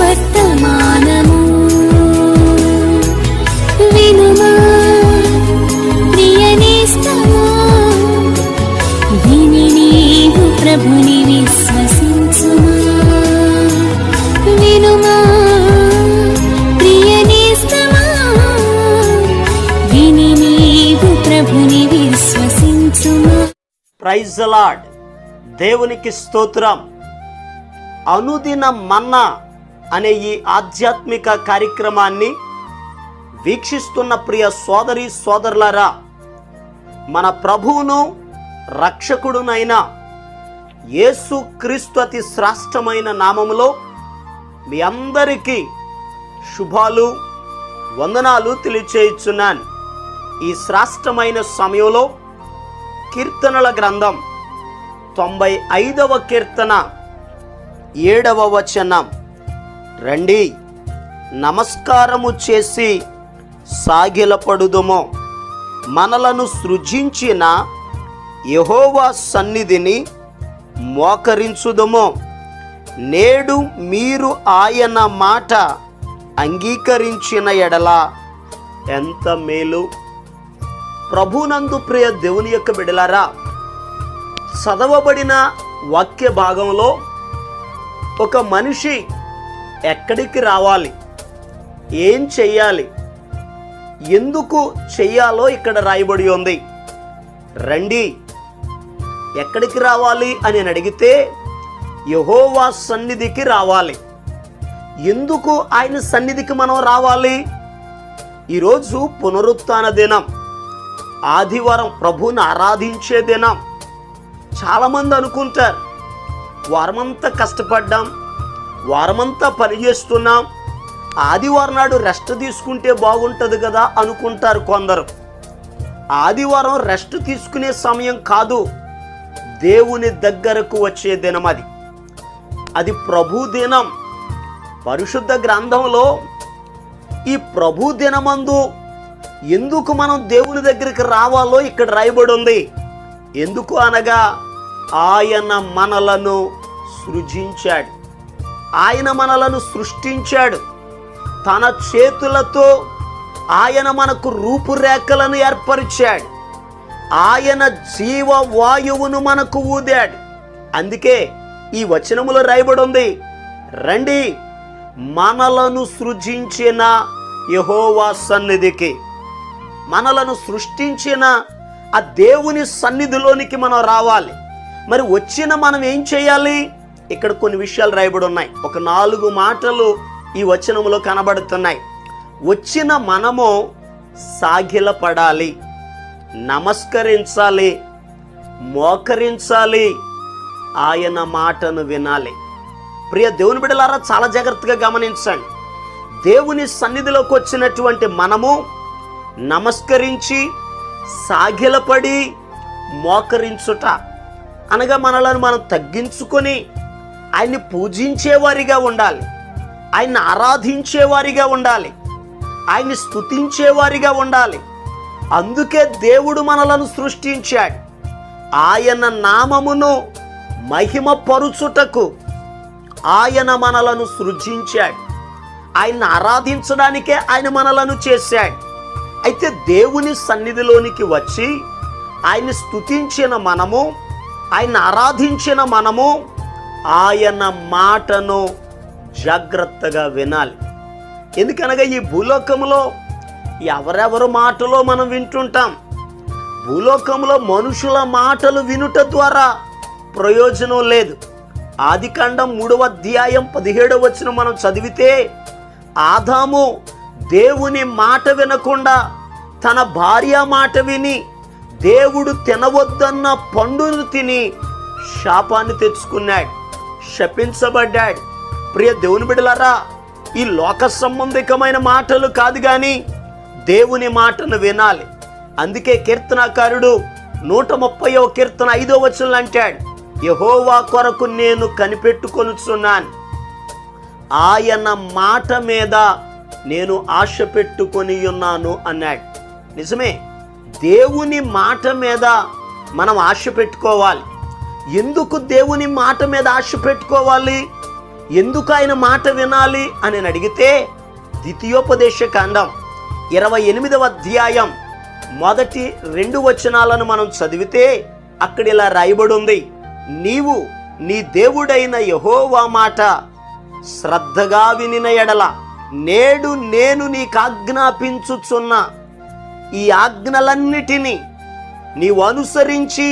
వర్తమానము వినుమా ప్రియ నేస్తమా, విని నీవు ప్రభుని విశ్వసించుమా. వినుమా ప్రియ నేస్తమా, విని నీవు ప్రభుని విశ్వసించుమా. Praise the lord. దేవునికి స్తోత్రం. అనుదిన మన్నా అనే ఈ ఆధ్యాత్మిక కార్యక్రమాన్ని వీక్షిస్తున్న ప్రియ సోదరి సోదరులారా, మన ప్రభువును రక్షకుడునైన యేసు క్రీస్తు అతి శ్రేష్టమైన నామములో మీ అందరికీ శుభాలు వందనాలు తెలియచేయుచున్నాను. ఈ శ్రేష్టమైన సమయంలో కీర్తనల గ్రంథం 95వ కీర్తన 7వ వచనం, రండి నమస్కారము చేసి సాగిలపడుదుము, మనలను సృజించిన యెహోవా సన్నిధిని మోకరించుదుము. నేడు మీరు ఆయన మాట అంగీకరించిన ఎడల ఎంత మేలు. ప్రభునందు ప్రియ దేవుని యొక్క బిడ్డలారా, చదవబడిన వాక్య భాగంలో ఒక మనిషి ఎక్కడికి రావాలి, ఏం చెయ్యాలి, ఎందుకు చెయ్యాలో ఇక్కడ రాయబడి ఉంది. రండి ఎక్కడికి రావాలి అని అడిగితే యెహోవా సన్నిధికి రావాలి. ఎందుకు ఆయన సన్నిధికి మనం రావాలి? ఈరోజు పునరుత్థాన దినం, ఆదివారం ప్రభువుని ఆరాధించే దినం. చాలామంది అనుకుంటారు, వారమంతా కష్టపడ్డాం, వారమంతా పనిచేస్తున్నాం, ఆదివారం నాడు రెస్ట్ తీసుకుంటే బాగుంటుంది కదా అనుకుంటారు కొందరు. ఆదివారం రెస్ట్ తీసుకునే సమయం కాదు, దేవుని దగ్గరకు వచ్చే దినం. అది ప్రభు దినం. పరిశుద్ధ గ్రంథంలో ఈ ప్రభు దినమందు ఎందుకు మనం దేవుని దగ్గరికి రావాలో ఇక్కడ రాయబడి ఉంది. ఎందుకు అనగా ఆయన మనలను సృజించాడు, ఆయన మనలను సృష్టించాడు. తన చేతులతో ఆయన మనకు రూపురేఖలను ఏర్పరిచాడు, ఆయన జీవవాయువును మనకు ఊదాడు. అందుకే ఈ వచనములో రాయబడి ఉంది, రండి మనలను సృజించిన యెహోవా సన్నిధికి. మనలను సృష్టించిన ఆ దేవుని సన్నిధిలోనికి మనం రావాలి. మరి వచ్చిన మనం ఏం చేయాలి? ఇక్కడ కొన్ని విషయాలు రాయబడి ఉన్నాయి. ఒక 4 మాటలు ఈ వచనములో కనబడుతున్నాయి. వచ్చిన మనము సాగిలపడాలి, నమస్కరించాలి, మోకరించాలి, ఆయన మాటను వినాలి. ప్రియ దేవుని బిడ్డలారా, చాలా జాగ్రత్తగా గమనించండి. దేవుని సన్నిధిలోకి వచ్చినటువంటి మనము నమస్కరించి సాగిలపడి మోకరించుట అనగా మనలను మనం తగ్గించుకొని ఆయన్ని పూజించేవారిగా ఉండాలి, ఆయన్ని ఆరాధించేవారిగా ఉండాలి, ఆయన్ని స్తుతించేవారిగా ఉండాలి. అందుకే దేవుడు మనలను సృష్టించాడు. ఆయన నామమును మహిమపరుచుటకు ఆయన మనలను సృజించాడు. ఆయన్ని ఆరాధించడానికే ఆయన మనలను చేశాడు. అయితే దేవుని సన్నిధిలోనికి వచ్చి ఆయన్ని స్తుతించిన మనము, ఆయన్ని ఆరాధించిన మనము ఆయన మాటను జాగ్రత్తగా వినాలి. ఎందుకనగా ఈ భూలోకంలో ఎవరెవరి మాటలో మనం వింటుంటాం. భూలోకంలో మనుషుల మాటలు వినుట ద్వారా ప్రయోజనం లేదు. ఆదికాండం 3వ అధ్యాయం 17వ వచనం మనం చదివితే, ఆదాము దేవుని మాట వినకుండా తన భార్య మాట విని దేవుడు తినవద్దన్న పండును తిని శాపాన్ని తెచ్చుకున్నాడు, శపించబడ్డాడు. ప్రియ దేవుని బిడ్డలారా, ఈ లోక సంబంధికమైన మాటలు కాదు కానీ దేవుని మాటను వినాలి. అందుకే కీర్తనాకారుడు 130వ కీర్తన 5వ వచనంలో అంటాడు, యెహోవా కొరకు నేను కనిపెట్టుకొనుచున్నాను, ఆయన మాట మీద నేను ఆశ పెట్టుకొని ఉన్నాను అన్నాడు. నిజమే, దేవుని మాట మీద మనం ఆశ పెట్టుకోవాలి. ఎందుకు దేవుని మాట మీద ఆశ పెట్టుకోవాలి? ఎందుకు ఆయన మాట వినాలి అని అడిగితే ద్వితీయోపదేశ కాండం 28వ అధ్యాయం మొదటి 2 వచనాలను మనం చదివితే అక్కడ ఇలా రాయబడి ఉంది, నీవు నీ దేవుడైన యెహోవా మాట శ్రద్ధగా వినిన ఎడల నేడు నేను నీకు ఆజ్ఞాపించుచున్న ఈ ఆజ్ఞలన్నిటినీ నీవు అనుసరించి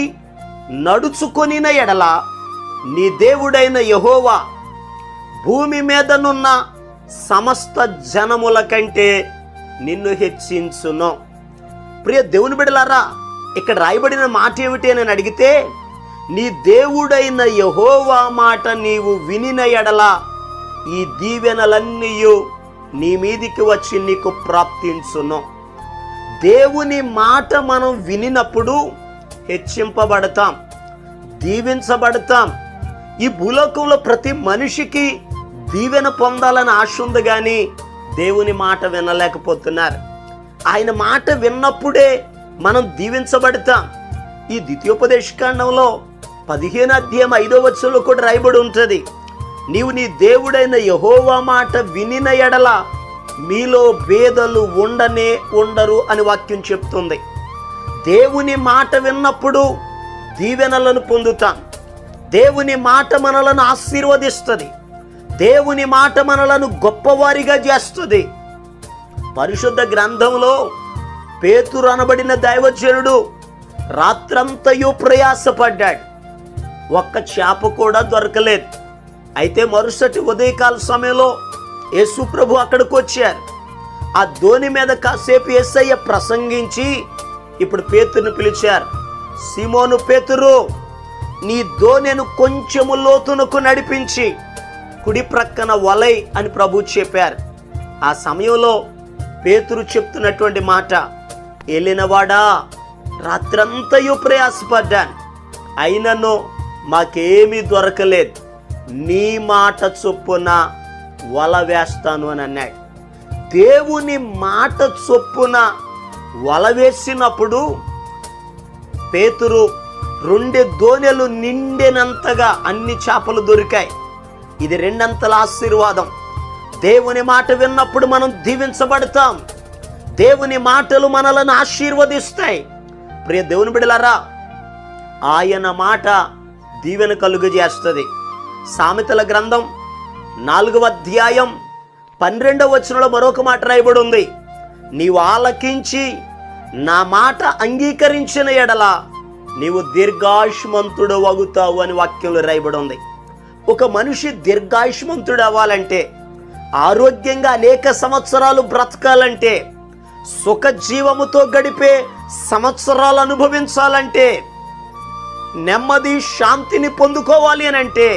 నడుచుకొనిన ఎడల నీ దేవుడైన యెహోవా భూమి మీదనున్న సమస్త జనముల కంటే నిన్ను హెచ్చించును. ప్రియ దేవుని బిడ్డలారా, ఇక్కడ రాయబడిన మాట ఏమిటి అని అడిగితే, నీ దేవుడైన యెహోవా మాట నీవు వినిన ఎడల ఈ దీవెనలన్నీ నీ మీదికి వచ్చి నీకు ప్రాప్తించును. దేవుని మాట మనం వినినప్పుడు హెచ్చింపబడతాం, దీవించబడతాం. ఈ భూలోకంలో ప్రతి మనిషికి దీవెన పొందాలని ఆశ ఉంది, కానీ దేవుని మాట వినలేకపోతున్నారు. ఆయన మాట విన్నప్పుడే మనం దీవించబడతాం. ఈ ద్వితీయోపదేశకాండంలో 15వ అధ్యాయం 5వ వచనంలో కూడా రాయబడి ఉంటుంది, నీవు నీ దేవుడైన యెహోవా మాట వినిన ఎడల మీలో భేదలు ఉండరు అని వాక్యం చెప్తుంది. దేవుని మాట విన్నప్పుడు దీవెనలను పొందుతాం. దేవుని మాట మనలను ఆశీర్వదిస్తుంది. దేవుని మాట మనలను గొప్పవారిగా చేస్తుంది. పరిశుద్ధ గ్రంథంలో పేతురు అనబడిన దైవజనుడు రాత్రంతయు ప్రయాసపడ్డాడు, ఒక్క చేప కూడా దొరకలేదు. అయితే మరుసటి ఉదయకాల సమయంలో యేసు ప్రభు అక్కడికి వచ్చారు. ఆ దోణి మీద కాసేపు యేసయ్య ప్రసంగించి ఇప్పుడు పేతురుని పిలిచారు, సీమోను పేతురు, నీ దోణెను కొంచెము లోతునకు నడిపించి కుడి ప్రక్కన వలై అని ప్రభు చెప్పారు. ఆ సమయంలో పేతురు చెప్తున్నటువంటి మాట, ఏలినవాడా, రాత్రంతయు ప్రయాసపడ్డాను, అయినను మాకేమీ దొరకలేదు, నీ మాట చొప్పున వల వేస్తాను అని అన్నాడు. దేవుని మాట చొప్పున వల వేసినప్పుడు పేతురు 2 దోణెలు నిండినంతగా అన్ని చేపలు దొరికాయి. ఇది 2 అంతల ఆశీర్వాదం. దేవుని మాట విన్నప్పుడు మనం దీవించబడతాం. దేవుని మాటలు మనలను ఆశీర్వదిస్తాయి. ప్రియ దేవుని బిడ్డలారా, ఆయన మాట దీవెన కలుగజేస్తుంది. సామెతల గ్రంథం 4వ అధ్యాయం 12వ వచనంలో మరొక మాట రాయబడి ఉంది, నీవు ఆలకించి నా మాట అంగీకరించిన ఎడల నీవు దీర్ఘాయుష్మంతుడు అగుతావు అని వాక్యంలో రాయబడి ఉంది. ఒక మనిషి దీర్ఘాయుష్మంతుడు అవ్వాలంటే, ఆరోగ్యంగా అనేక సంవత్సరాలు బ్రతకాలంటే, సుఖ జీవముతో గడిపే సంవత్సరాలు అనుభవించాలంటే, నెమ్మది శాంతిని పొందుకోవాలి అని అంటే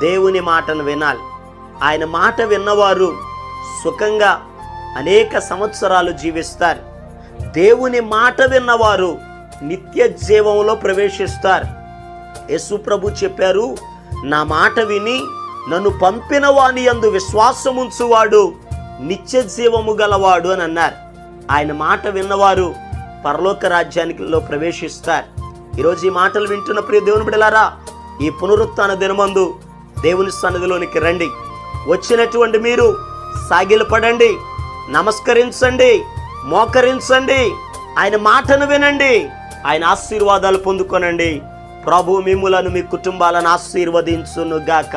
దేవుని మాటను వినాలి. ఆయన మాట విన్నవారు సుఖంగా అనేక సంవత్సరాలు జీవిస్తారు. దేవుని మాట విన్నవారు నిత్య జీవంలో ప్రవేశిస్తారు. యేసు ప్రభు చెప్పారు, నా మాట విని నన్ను పంపిన వాని యందు విశ్వాసముంచువాడు నిత్య జీవము గలవాడు అని అన్నారు. ఆయన మాట విన్నవారు పరలోక రాజ్యానికిలో ప్రవేశిస్తారు. ఈరోజు ఈ మాటలు వింటున్న ప్రియ దేవుని బిడ్డలారా, ఈ పునరుత్థాన దినమందు దేవుని సన్నిధిలోనికి రండి. వచ్చినటువంటి మీరు సాగిలపడండి, నమస్కరించండి, మోకరించండి, ఆయన మాటను వినండి, ఆయన ఆశీర్వాదాలు పొందుకొనండి. ప్రభు మిమ్ములను మీ కుటుంబాలను ఆశీర్వదించును గాక.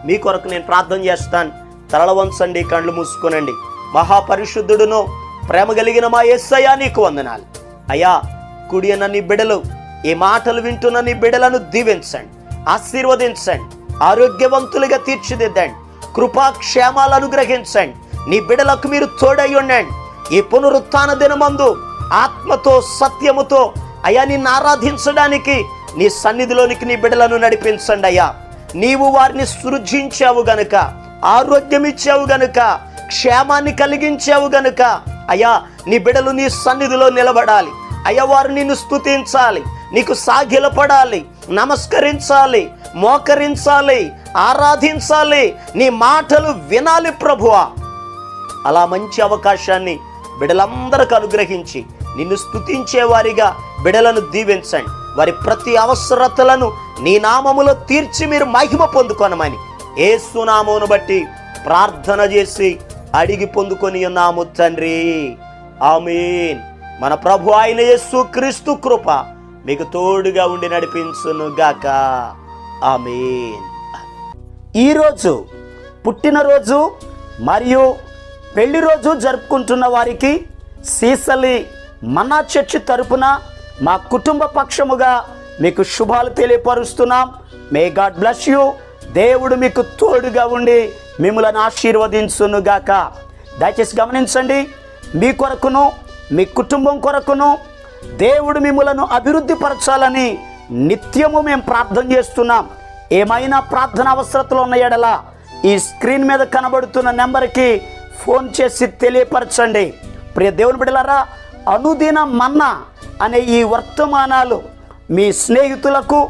మీ కొరకు నేను ప్రార్థన చేస్తాను. తలల వంచండి, కళ్ళు మూసుకోనండి. మహాపరిశుద్ధుడును ప్రేమ కలిగిన మా యేసయ్యా, నీకు వందనాలు. అయ్యా, కుడి అన్న నీ బిడ్డలు, ఈ మాటలు వింటున్న నీ బిడ్డలను దీవించండి, ఆశీర్వదించండి, ఆరోగ్యవంతులుగా తీర్చిదిద్దండి, కృపాక్షేమాలు అనుగ్రహించండి. నీ బిడ్డలకు మీరు తోడై ఉండండి. ఈ పునరుత్థాన దినమందు ఆత్మతో సత్యముతో అయ్యా నిన్ను ఆరాధించడానికి నీ సన్నిధిలోనికి నీ బిడ్డలను నడిపించండి. అయ్యా, నీవు వారిని సృజించావు గనుక, ఆరోగ్యం ఇచ్చావు గనుక, క్షేమాన్ని కలిగించావు గనుక అయ్యా, నీ బిడ్డలు నీ సన్నిధిలో నిలబడాలి. అయ్యా, వారు నిన్ను స్తుతించాలి, నీకు సాగిలపడాలి, నమస్కరించాలి, మోకరించాలి, ఆరాధించాలి, నీ మాటలు వినాలి ప్రభువా. అలా మంచి అవకాశాన్ని బిడ్డలందరికి అనుగ్రహించి నిన్ను స్తుతించే వారిగా బిడ్డలను దీవించండి. వారి ప్రతి అవసరతలను నీ నామములో తీర్చి మీరు మహిమ పొందుకొనమని యేసు నామమును బట్టి ప్రార్థన చేసి అడిగి పొందుకొని ఉన్నాము తండ్రి, ఆమేన్. మన ప్రభు అయిన యేసు క్రీస్తు కృప మీకు తోడుగా ఉండి నడిపించును గాక, ఆమేన్. ఈరోజు పుట్టినరోజు మరియు పెళ్లి రోజు జరుపుకుంటున్న వారికి సీసలి మన్నా చర్చి తరపున మా కుటుంబ పక్షముగా మీకు శుభాలు తెలియపరుస్తున్నాం. May god bless you. దేవుడు మీకు తోడుగా ఉండి మిమ్మల్ని ఆశీర్వదించును గాక. దయచేసి గమనించండి, మీ కొరకును మీ కుటుంబం కొరకును దేవుడు మిమ్మలను అభివృద్ధి పరచాలని నిత్యము మేము ప్రార్థన చేస్తున్నాం. ఏమైనా ప్రార్థన అవసరతలు ఉన్న ఎడల ఈ స్క్రీన్ మీద కనబడుతున్న నెంబర్కి ఫోన్ చేసి తెలియపరచండి. ప్రియ దేవుని బిడ్డలారా, అనుదిన మన్నా అనే ఈ వర్తమానాలు మీ స్నేహితులకు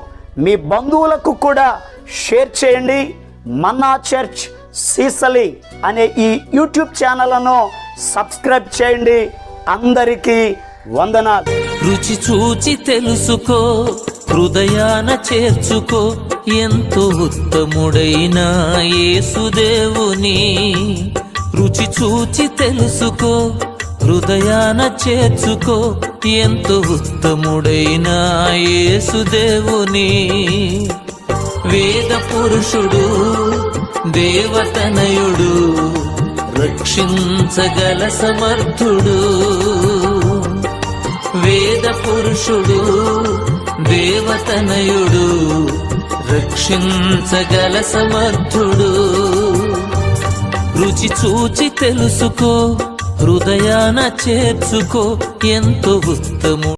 మీ బంధువులకు కూడా షేర్ చేయండి. మన్నా చర్చ్ సీసలి అనే ఈ యూట్యూబ్ ఛానల్ను సబ్స్క్రైబ్ చేయండి. అందరికీ వందనాలు. రుచి చూచి తెలుసుకో, హృదయాన చేర్చుకో, ఎంతో ఉత్తముడైన యేసుదేవుని. రుచి చూచి తెలుసుకో, హృదయాన చేర్చుకో, ఎంతో ఉత్తముడైన యేసుదేవుని. వేద పురుషుడు, దేవతనయుడు, రక్షించగల సమర్థుడు. వేద పురుషుడు, దేవతనయుడు, రక్షించగల సమర్థుడు. రుచి చూచి తెలుసుకో, హృదయాన చేర్చుకో, ఎంతో ఉత్తము